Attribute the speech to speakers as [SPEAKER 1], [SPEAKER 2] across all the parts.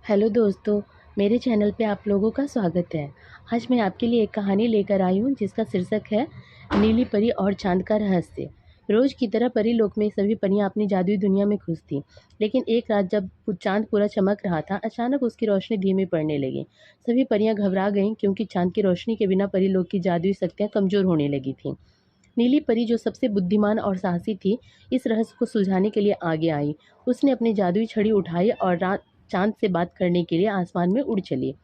[SPEAKER 1] Hello दोस्तों, मेरे channel पे आप लोगों का स्वागत है। आज मैं आपके लिए एक कहानी लेकर आई हूँ जिसका शीर्षक है नीली परी और चाँद का रहस्य। रोज़ की तरह परी लोक में सभी परियां अपनी जादुई दुनिया में खुश थीं, लेकिन एक रात जब चाँद पूरा चमक रहा था, अचानक उसकी रोशनी धीमी पड़ने लगी। सभी परियां घबरा गईं क्योंकि चाँद की रोशनी के बिना परी लोक की जादुई शक्तियाँ कमज़ोर होने लगी थीं। नीली परी, जो सबसे बुद्धिमान और साहसी थी, इस रहस्य को सुलझाने के लिए आगे आई। उसने अपनी जादुई छड़ी उठाई और रात चाँद से बात करने के लिए आसमान में उड़ चली।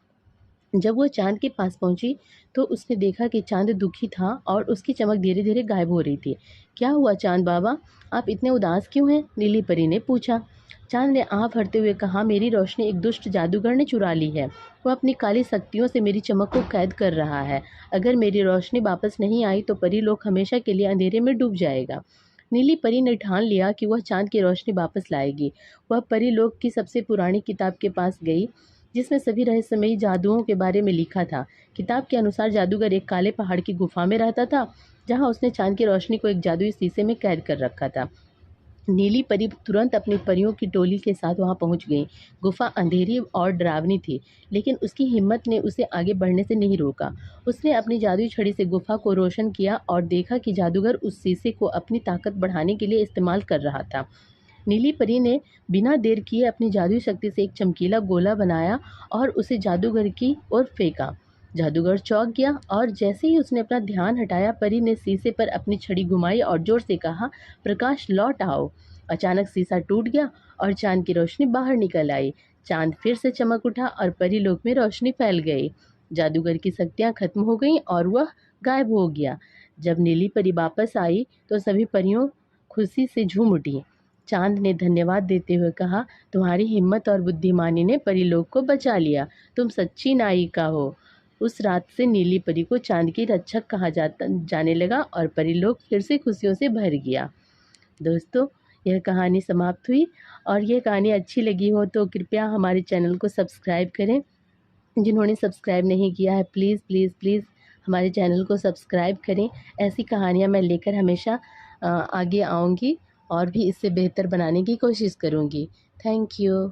[SPEAKER 1] जब वो चाँद के पास पहुंची, तो उसने देखा कि चाँद दुखी था और उसकी चमक धीरे-धीरे गायब हो रही थी। "क्या हुआ चाँद बाबा? आप इतने उदास क्यों हैं?" नीली परी ने पूछा। चाँद ने आह भरते हुए कहा, "मेरी रोशनी एक दुष्ट जादूगर ने चुरा ली है। वो अपनी काली शक्तियों से मेरी चमक को कैद कर रहा है। अगर मेरी रोशनी वापस नहीं आई, तो परीलोक हमेशा के लिए अंधेरे में डूब जाएगा।" नीली परी ने ठान लिया कि वह चाँद की रोशनी वापस लाएगी। वह परीलोक की सबसे पुरानी किताब के पास गई, जिसमें सभी रहस्यमयी जादुओं के बारे में लिखा था। किताब के अनुसार जादूगर एक काले पहाड़ की गुफा में रहता था, जहां उसने चाँद की रोशनी को एक जादुई शीशे में कैद कर रखा था। नीली परी तुरंत अपनी परियों की टोली के साथ वहां पहुंच गई। गुफा अंधेरी और डरावनी थी, लेकिन उसकी हिम्मत ने उसे आगे बढ़ने से नहीं रोका। उसने अपनी जादुई छड़ी से गुफा को रोशन किया और देखा कि जादूगर उस शीशे को अपनी ताकत बढ़ाने के लिए इस्तेमाल कर रहा था। नीली परी ने बिना देर किए अपनी जादुई शक्ति से एक चमकीला गोला बनाया और उसे जादूगर की ओर फेंका। जादूगर चौंक गया और जैसे ही उसने अपना ध्यान हटाया, परी ने शीशे पर अपनी छड़ी घुमाई और जोर से कहा, "प्रकाश लौट आओ।" अचानक शीशा टूट गया और चांद की रोशनी बाहर निकल आई। चांद फिर से चमक उठा और परी लोक में रोशनी फैल गई। जादूगर की शक्तियां खत्म हो गईं और वह गायब हो गया। जब नीली परी वापस आई, तो सभी परियों खुशी से झूम उठी। चांद ने धन्यवाद देते हुए कहा, "तुम्हारी हिम्मत और बुद्धिमानी ने परीलोक को बचा लिया। तुम सच्ची नायिका हो।" उस रात से नीली परी को चांद की रक्षक कहा जाने लगा और परीलोक फिर से खुशियों से भर गया। दोस्तों, यह कहानी समाप्त हुई, और यह कहानी अच्छी लगी हो तो कृपया हमारे चैनल को सब्सक्राइब करें। जिन्होंने सब्सक्राइब नहीं किया है, प्लीज़ प्लीज़ प्लीज़ हमारे चैनल को सब्सक्राइब करें। ऐसी कहानियाँ मैं लेकर हमेशा आगे आऊँगी और भी इससे बेहतर बनाने की कोशिश करूँगी। Thank you.